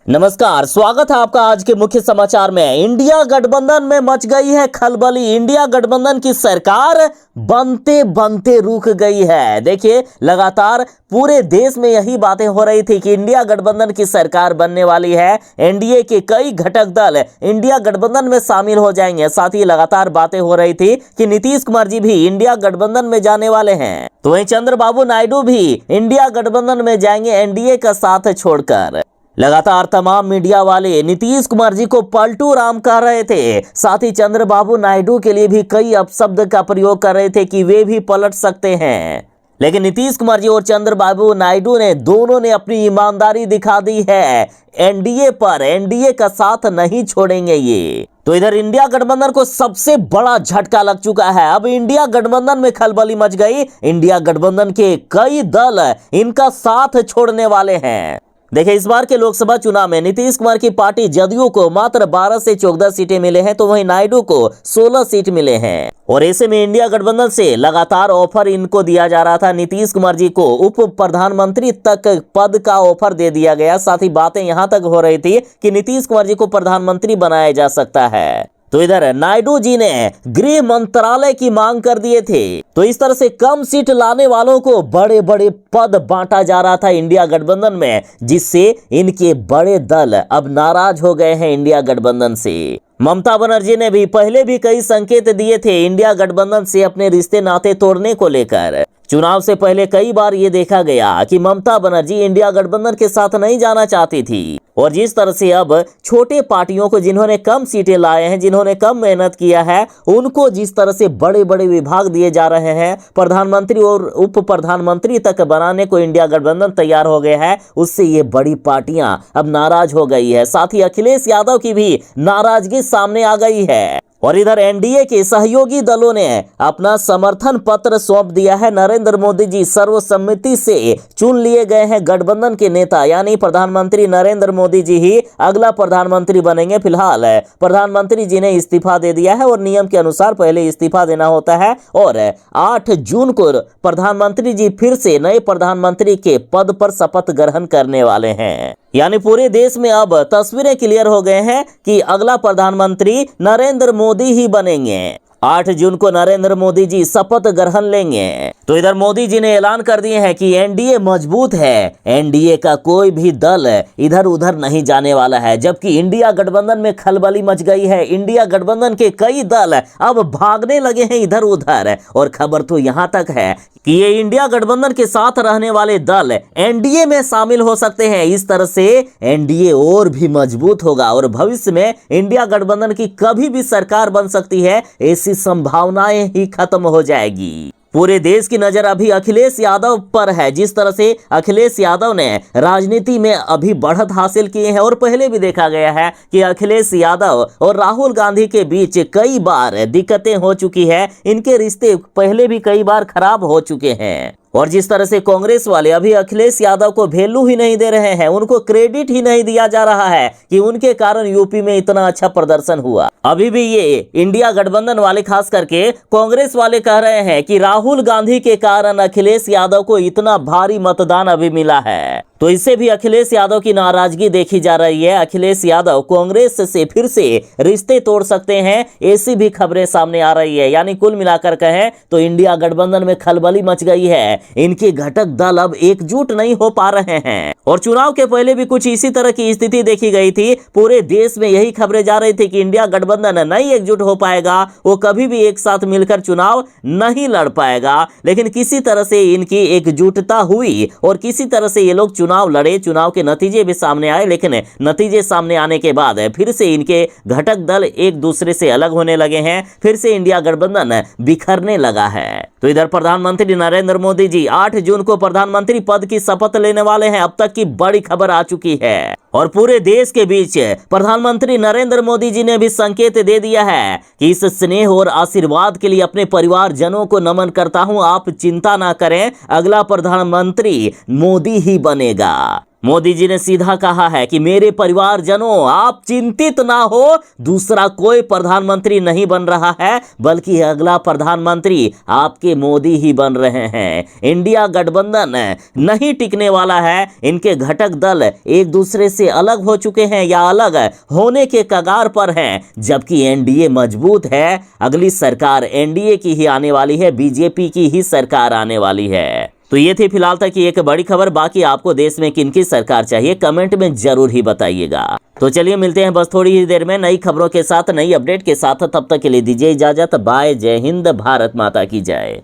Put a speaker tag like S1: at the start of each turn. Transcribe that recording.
S1: नमस्कार, स्वागत है आपका आज के मुख्य समाचार में। इंडिया गठबंधन में मच गई है खलबली। इंडिया गठबंधन की सरकार बनते बनते रुक गई है। देखिए, लगातार पूरे देश में यही बातें हो रही थी कि इंडिया गठबंधन की सरकार बनने वाली है, एनडीए के कई घटक दल इंडिया गठबंधन में शामिल हो जाएंगे। साथ ही लगातार बातें हो रही थी कि नीतीश कुमार जी भी इंडिया गठबंधन में जाने वाले हैं, तो वहीं चंद्रबाबू नायडू भी इंडिया गठबंधन में जाएंगे एनडीए का साथ छोड़कर। लगातार तमाम मीडिया वाले नीतीश कुमार जी को पलटू राम कह रहे थे। साथ ही चंद्रबाबू नायडू के लिए भी कई अपशब्द का प्रयोग कर रहे थे कि वे भी पलट सकते हैं। लेकिन नीतीश कुमार जी और चंद्रबाबू नायडू ने दोनों ने अपनी ईमानदारी दिखा दी है। एनडीए पर एनडीए का साथ नहीं छोड़ेंगे ये। तो इधर इंडिया गठबंधन को सबसे बड़ा झटका लग चुका है। अब इंडिया गठबंधन में खलबली मच गई। इंडिया गठबंधन के कई दल इनका साथ छोड़ने वाले हैं। देखिए, इस बार के लोकसभा चुनाव में नीतीश कुमार की पार्टी जदयू को मात्र 12 से 14 सीटें मिले हैं, तो वहीं नायडू को 16 सीट मिले हैं। और ऐसे में इंडिया गठबंधन से लगातार ऑफर इनको दिया जा रहा था। नीतीश कुमार जी को उप प्रधानमंत्री तक पद का ऑफर दे दिया गया। साथ ही बातें यहां तक हो रही थी कि नीतीश कुमार जी को प्रधानमंत्री बनाया जा सकता है। तो इधर नायडू जी ने गृह मंत्रालय की मांग कर दिए थे। तो इस तरह से कम सीट लाने वालों को बड़े बड़े पद बांटा जा रहा था इंडिया गठबंधन में, जिससे इनके बड़े दल अब नाराज हो गए हैं इंडिया गठबंधन से। ममता बनर्जी ने भी पहले भी कई संकेत दिए थे इंडिया गठबंधन से अपने रिश्ते नाते तोड़ने को लेकर। चुनाव से पहले कई बार ये देखा गया कि ममता बनर्जी इंडिया गठबंधन के साथ नहीं जाना चाहती थी। और जिस तरह से अब छोटे पार्टियों को, जिन्होंने कम सीटें लाए हैं, जिन्होंने कम मेहनत किया है, उनको जिस तरह से बड़े बड़े विभाग दिए जा रहे हैं, प्रधानमंत्री और उप प्रधानमंत्री तक बनाने को इंडिया गठबंधन तैयार हो गया है, उससे ये बड़ी पार्टियां अब नाराज हो गई है। साथ ही अखिलेश यादव की भी नाराजगी सामने आ गई है। और इधर एनडीए के सहयोगी दलों ने अपना समर्थन पत्र सौंप दिया है। नरेंद्र मोदी जी सर्वसम्मति से चुन लिए गए हैं गठबंधन के नेता, यानी प्रधानमंत्री नरेंद्र मोदी जी ही अगला प्रधानमंत्री बनेंगे। फिलहाल प्रधानमंत्री जी ने इस्तीफा दे दिया है और नियम के अनुसार पहले इस्तीफा देना होता है। और 8 जून को प्रधानमंत्री जी फिर से नए प्रधानमंत्री के पद पर शपथ ग्रहण करने वाले हैं। यानी पूरे देश में अब तस्वीरें क्लियर हो गए हैं कि अगला प्रधानमंत्री नरेंद्र मोदी ही बनेंगे। 8 जून को नरेंद्र मोदी जी शपथ ग्रहण लेंगे। तो इधर मोदी जी ने ऐलान कर दिए हैं कि एनडीए मजबूत है, एनडीए का कोई भी दल इधर उधर नहीं जाने वाला है। जबकि इंडिया गठबंधन में खलबली मच गई है। इंडिया गठबंधन के कई दल अब भागने लगे हैं इधर उधर। और खबर तो यहां तक है कि ये इंडिया गठबंधन के साथ रहने वाले दल एनडीए में शामिल हो सकते हैं। इस तरह से एनडीए और भी मजबूत होगा और भविष्य में इंडिया गठबंधन की कभी भी सरकार बन सकती है, ऐसी संभावनाएं ही खत्म हो जाएगी। पूरे देश की नजर अभी अखिलेश यादव पर है। जिस तरह से अखिलेश यादव ने राजनीति में अभी बढ़त हासिल की है, और पहले भी देखा गया है कि अखिलेश यादव और राहुल गांधी के बीच कई बार दिक्कतें हो चुकी है। इनके रिश्ते पहले भी कई बार खराब हो चुके हैं। और जिस तरह से कांग्रेस वाले अभी अखिलेश यादव को वैल्यू ही नहीं दे रहे हैं, उनको क्रेडिट ही नहीं दिया जा रहा है कि उनके कारण यूपी में इतना अच्छा प्रदर्शन हुआ। अभी भी ये इंडिया गठबंधन वाले, खास करके कांग्रेस वाले, कह रहे हैं कि राहुल गांधी के कारण अखिलेश यादव को इतना भारी मतदान अभी मिला है। तो इससे भी अखिलेश यादव की नाराजगी देखी जा रही है। अखिलेश यादव कांग्रेस से फिर से रिश्ते तोड़ सकते हैं, ऐसी भी खबरें सामने आ रही है। यानी कुल मिलाकर कहें तो इंडिया गठबंधन में खलबली मच गई है। इनके घटक दल अब एकजुट नहीं हो पा रहे हैं। और चुनाव के पहले भी कुछ इसी तरह की स्थिति देखी गई थी। पूरे देश में यही खबरें जा रही थी कि इंडिया गठबंधन नहीं एकजुट हो पाएगा, वो कभी भी एक साथ मिलकर चुनाव नहीं लड़ पाएगा। लेकिन किसी तरह से इनकी एकजुटता हुई और किसी तरह से ये लोग चुनाव लड़े, चुनाव के नतीजे भी सामने आए। लेकिन नतीजे सामने आने के बाद फिर से इनके घटक दल एक दूसरे से अलग होने लगे हैं, फिर से इंडिया गठबंधन बिखरने लगा है। तो इधर प्रधानमंत्री नरेंद्र मोदी जी 8 जून को प्रधानमंत्री पद की शपथ लेने वाले हैं। अब तक की बड़ी खबर आ चुकी है। और पूरे देश के बीच प्रधानमंत्री नरेंद्र मोदी जी ने भी संकेत दे दिया है कि इस स्नेह और आशीर्वाद के लिए अपने परिवारजनों को नमन करता हूं। आप चिंता ना करें, अगला प्रधानमंत्री मोदी ही बनेगा। मोदी जी ने सीधा कहा है कि मेरे परिवारजनों, आप चिंतित ना हो, दूसरा कोई प्रधानमंत्री नहीं बन रहा है, बल्कि अगला प्रधानमंत्री आपके मोदी ही बन रहे हैं। इंडिया गठबंधन नहीं टिकने वाला है। इनके घटक दल एक दूसरे से अलग हो चुके हैं या अलग होने के कगार पर हैं, जबकि एनडीए मजबूत है। अगली सरकार एनडीए की ही आने वाली है, बीजेपी की ही सरकार आने वाली है। तो ये थी फिलहाल तक की एक बड़ी खबर। बाकी आपको देश में किनकी सरकार चाहिए कमेंट में जरूर ही बताइएगा। तो चलिए मिलते हैं बस थोड़ी ही देर में नई खबरों के साथ, नई अपडेट के साथ। तब तक के लिए दीजिए इजाजत। बाय। जय हिंद। भारत माता की जय।